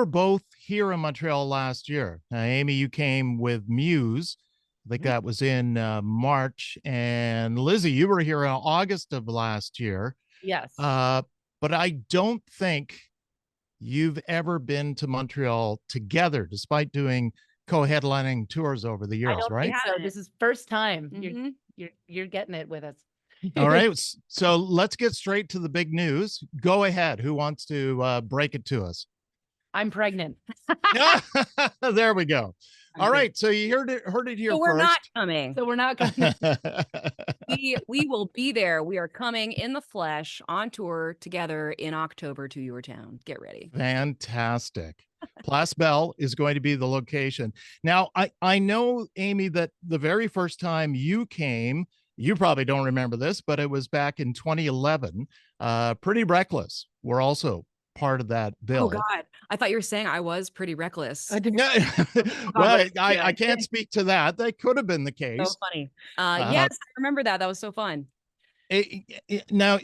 were both here in Montreal last year. Amy, you came with Muse. I think that was in March. And Lzzy, you were here in August of last year. Yes. But I don't think you've ever been to Montreal together, despite doing co-headlining tours over the years, right? So this is first time. You're getting it with us. All right. So let's get straight to the big news. Go ahead. Who wants to break it to us? I'm pregnant. There we go. All right. So you heard it here So we're first. not coming. So we're not coming. We will be there. We are coming in the flesh on tour together in October to your town. Get ready. Fantastic. Place Belle is going to be the location. Now, I know, Amy, that the very first time you came, you probably don't remember this, but it was back in 2011. Pretty Reckless. We're also part of that bill. Oh God, I thought you were saying I was pretty reckless. Well, I can't speak to that. That could have been the case. So funny. Yes, I remember that. That was so fun. Now,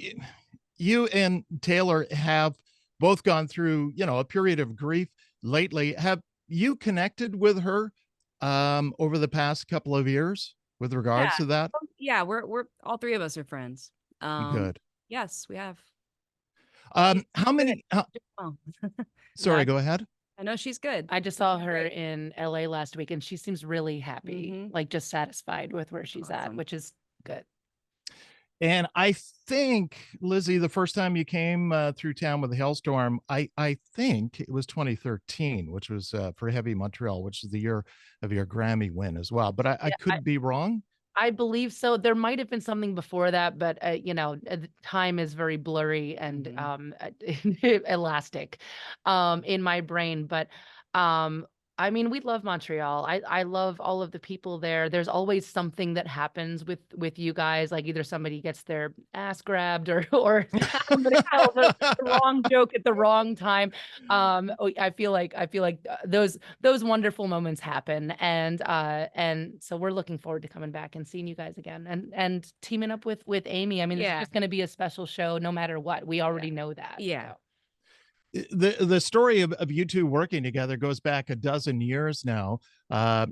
you and Taylor have both gone through, a period of grief lately. Have you connected with her over the past couple of years with regards to that? Yeah, we're all three of us are friends. Good. Yes, we have. How many? Sorry, go ahead. I know she's good. I just saw her in LA last week and she seems really happy, like just satisfied with where she's at, which is good. And I think, Lzzy, the first time you came through town with the Halestorm, I think it was 2013, which was for Heavy Montreal, which is the year of your Grammy win as well. But I could be wrong. I believe so. There might have been something before that, but time is very blurry and elastic in my brain. But I mean, we love Montreal. I love all of the people there. There's always something that happens with you guys, like either somebody gets their ass grabbed or somebody tells the wrong joke at the wrong time. I feel like those wonderful moments happen, and so we're looking forward to coming back and seeing you guys again and teaming up with Amy. I mean, it's just going to be a special show no matter what. We already know that. Yeah. So. The story of you two working together goes back a dozen years now.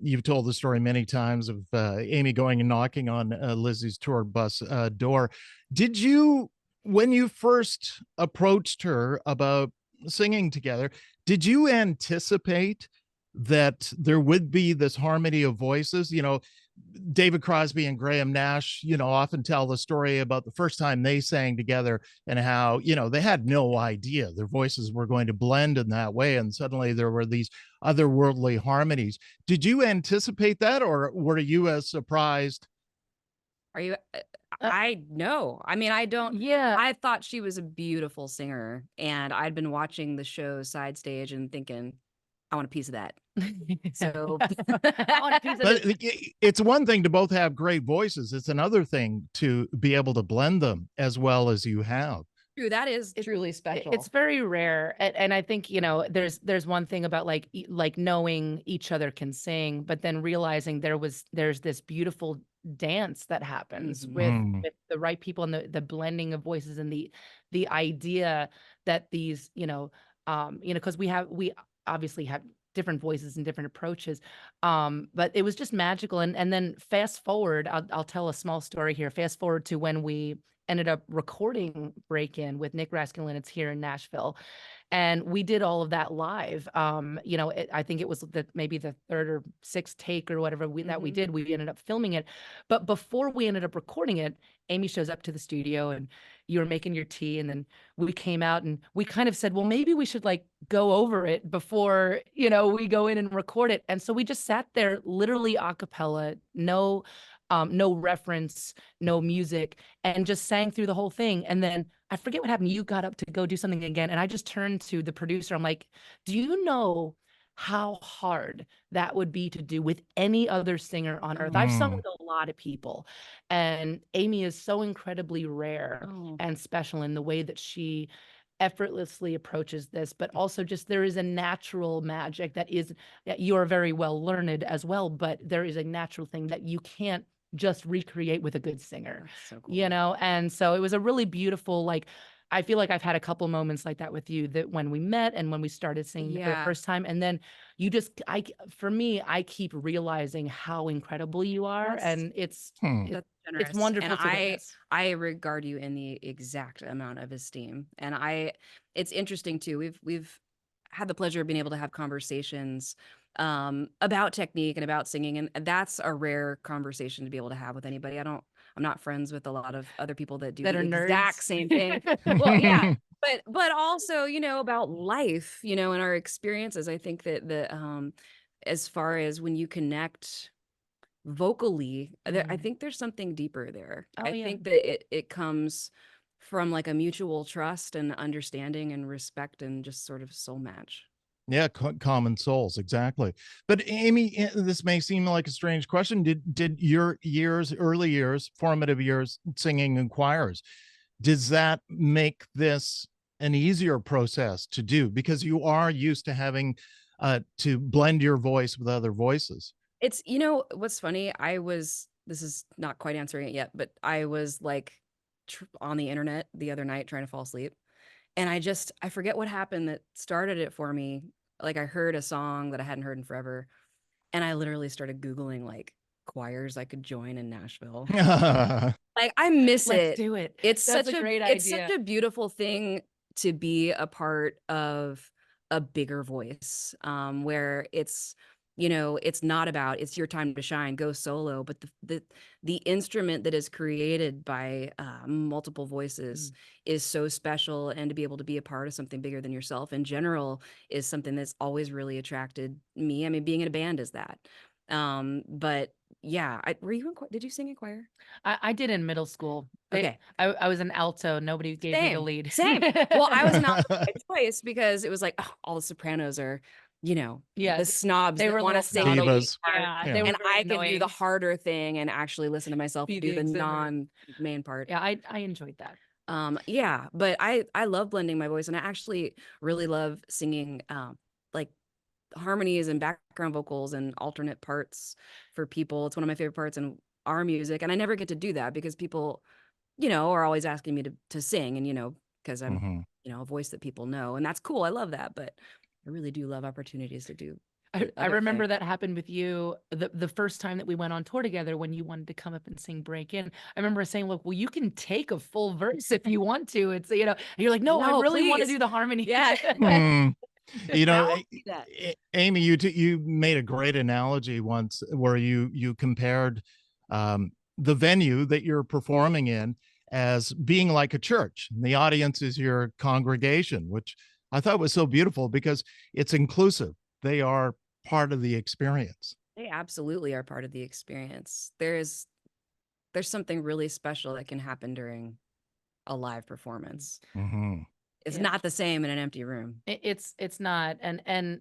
You've told the story many times of Amy going and knocking on Lzzy's tour bus door. Did you, when you first approached her about singing together, did you anticipate that there would be this harmony of voices? David Crosby and Graham Nash, often tell the story about the first time they sang together and how, they had no idea their voices were going to blend in that way. And suddenly there were these otherworldly harmonies. Did you anticipate that, or were you as surprised? Are you? I know. I mean, I don't. Yeah. I thought she was a beautiful singer, and I'd been watching the show side stage and thinking, I want a piece of that. So I want a piece of it. It's one thing to both have great voices. It's another thing to be able to blend them as well as you have. True, that is truly special. It's very rare, and I think there's one thing about like knowing each other can sing, but then realizing there's this beautiful dance that happens with the right people and the blending of voices and the idea that these because we obviously have different voices and different approaches. But it was just magical. And then fast forward, I'll tell a small story here. Fast forward to when we ended up recording Break In with Nick Raskulinecz here in Nashville. And we did all of that live. I think it was maybe the third or sixth take or whatever that we did. We ended up filming it. But before we ended up recording it, Amy shows up to the studio and you were making your tea. And then we came out and we kind of said, well, maybe we should go over it before, we go in and record it. And so we just sat there literally a cappella, no reference, no music, and just sang through the whole thing. And then I forget what happened. You got up to go do something again. And I just turned to the producer. I'm like, do you know how hard that would be to do with any other singer on earth? I've sung with a lot of people, and Amy is so incredibly rare and special in the way that she effortlessly approaches this, but also just there is a natural magic that you are very well learned as well, but there is a natural thing that you can't just recreate with a good singer. So cool. And so it was a really beautiful, I feel like I've had a couple moments like that with you, that when we met and when we started singing for the first time, and then you just, for me, I keep realizing how incredible you are, and it's that's generous. it's wonderful And to witness. I regard you in the exact amount of esteem, and it's interesting too. We've had the pleasure of being able to have conversations about technique and about singing, and that's a rare conversation to be able to have with anybody. I'm not friends with a lot of other people that do That the are exact nerds. same thing. Well, yeah, but also, you know, about life, you know, and our experiences. I think that as far as when you connect vocally, I think there's something deeper there. Oh, I yeah. think that it comes from like a mutual trust and understanding and respect and just sort of soul match. Yeah, common souls, exactly. But Amy, this may seem like a strange question. Did your early years, formative years, singing in choirs, does that make this an easier process to do because you are used to having to blend your voice with other voices? It's, you know, what's funny? This is not quite answering it yet, but I was like on the internet the other night trying to fall asleep. And I forget what happened that started it for me. Like I heard a song that I hadn't heard in forever. And I literally started Googling like choirs I could join in Nashville. Like I miss Let's it. do it. It's That's such a great it's idea. such a beautiful thing to be a part of a bigger voice, where it's, you know, it's not about it's your time to shine, go solo, but the instrument that is created by multiple voices is so special, and to be able to be a part of something bigger than yourself in general is something that's always really attracted me. I mean, being in a band is that. But yeah, were you in did you sing in choir? I did in middle school. Okay. I was an alto. Nobody gave me the lead. Same. Well, I was an alto by choice because it was like, oh, all the sopranos are, you know, Yeah, the snobs they that were want to little sing the lead divas. part. Yeah, Yeah. they were And I can do annoying. the harder thing and actually listen to myself Be do the the exhibit. non-main part. Yeah, I enjoyed that. Yeah, but I love blending my voice, and I actually really love singing like harmonies and background vocals and alternate parts for people. It's one of my favorite parts in our music, and I never get to do that because people, you know, are always asking me to sing, and, you know, because I'm, you know, a voice that people know, and that's cool. I love that, but I really do love opportunities to do I remember that happened with you the first time that we went on tour together when you wanted to come up and sing Break In. I remember saying, look, well, you can take a full verse if you want to. It's, you know, and you're like, no, I really want to do the harmony. Yeah. You know, I'll do that. Amy, you made a great analogy once where you compared the venue that you're performing in as being like a church, and the audience is your congregation, which I thought was so beautiful because it's inclusive. They are part of the experience. They absolutely are part of the experience. There's something really special that can happen during a live performance. It's not the same in an empty room. It's not, and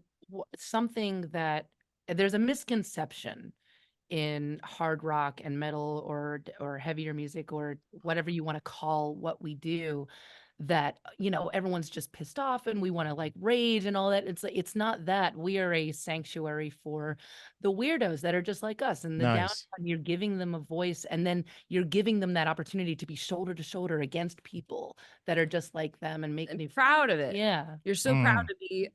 something that there's a misconception in hard rock and metal or heavier music or whatever you want to call what we do, that, you know, everyone's just pissed off and we want to like rage and all that. It's like, it's not that. We are a sanctuary for the weirdos that are just like us, and the downtown, you're giving them a voice, and then you're giving them that opportunity to be shoulder to shoulder against people that are just like them, and make me proud of it. Yeah, you're so proud to be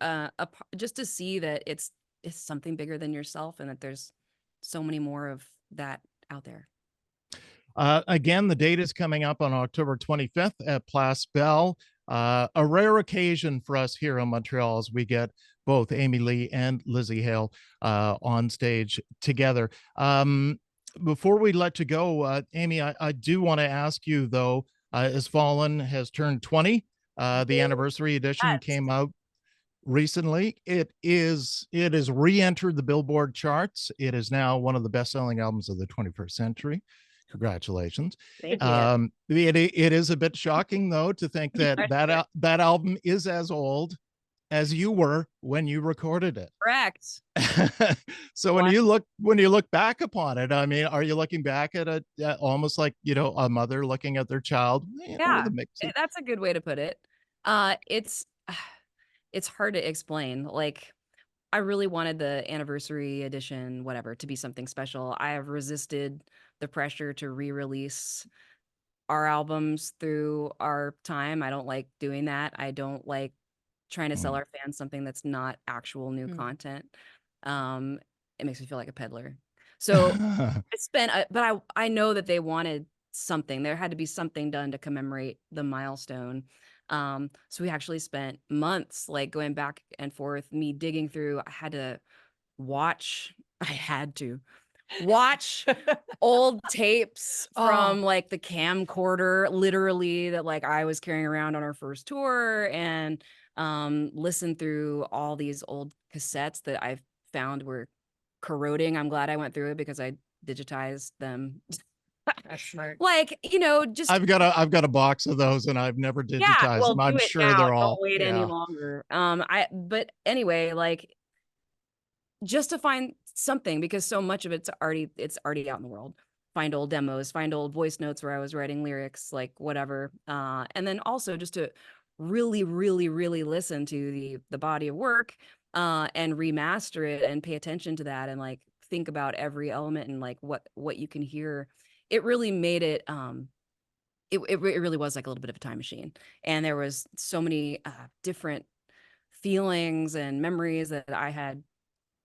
just to see that it's something bigger than yourself, and that there's so many more of that out there. Again, the date is coming up on October 25th at Place Belle. A rare occasion for us here in Montreal as we get both Amy Lee and Lzzy Hale on stage together. Before we let you go, Amy, I do want to ask you, though, as Fallen has turned 20, the anniversary edition came out recently. It has re-entered the Billboard charts. It is now one of the best-selling albums of the 21st century. Congratulations. Thank you. It is a bit shocking, though, to think that that album is as old as you were when you recorded it. Correct. So when you look back upon it, I mean, are you looking back at it almost like, you know, a mother looking at their child? Yeah, that's a good way to put it. It's hard to explain. Like, I really wanted the anniversary edition, whatever, to be something special. I have resisted the pressure to re-release our albums through our time. I don't like doing that. I don't like trying to sell our fans something that's not actual new content. It makes me feel like a peddler. So I spent, but I know that they wanted something. There had to be something done to commemorate the milestone. So we actually spent months like going back and forth, me digging through. I had to watch old tapes from like the camcorder, literally, that like I was carrying around on our first tour, and listen through all these old cassettes that I've found were corroding. I'm glad I went through it because I digitized them. That's smart. Like, you know, just I've got a box of those and I've never digitized well, them. do I'm it sure now. they're all Don't wait any longer. But anyway, like, just to find something, because so much of it's already out in the world. Find old demos, find old voice notes where I was writing lyrics, like whatever. And then also just to really, really, really listen to the body of work, and remaster it and pay attention to that, and like think about every element and like what you can hear. It really made it it really was like a little bit of a time machine. And there was so many different feelings and memories that I had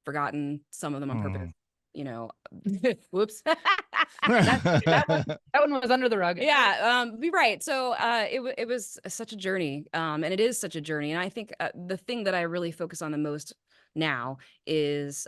forgotten, some of them on purpose, you know. Whoops. that one was under the rug. Yeah, be right. So it was such a journey, and it is such a journey. And I think the thing that I really focus on the most now is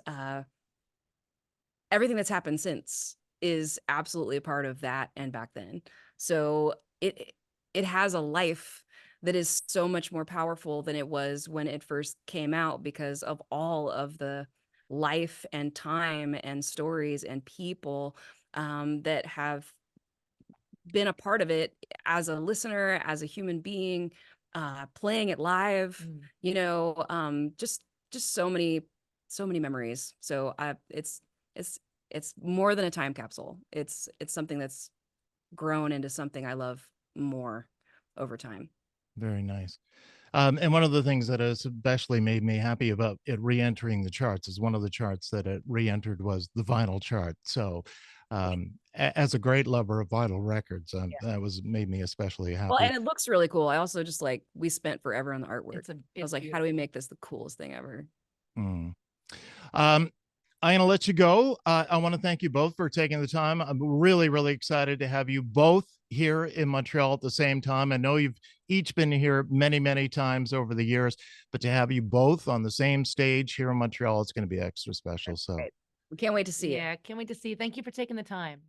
everything that's happened since is absolutely a part of that and back then. So it has a life that is so much more powerful than it was when it first came out, because of all of the life and time and stories and people that have been a part of it as a listener, as a human being, playing it live, you know, just so many memories. So it's more than a time capsule. It's something that's grown into something I love more over time. Very nice. And one of the things that has especially made me happy about it re-entering the charts is one of the charts that it re-entered was the vinyl chart. So as a great lover of vinyl records, that was made me especially happy. Well, and it looks really cool. I also just like, we spent forever on the artwork. I was like, beautiful. how do we make this the coolest thing ever? I'm going to let you go. I want to thank you both for taking the time. I'm really, really excited to have you both here in Montreal at the same time. I know you've each been here many, many times over the years, but to have you both on the same stage here in Montreal, it's going to be extra special. So we can't wait to see it. Yeah, can't wait to see you. Thank you for taking the time.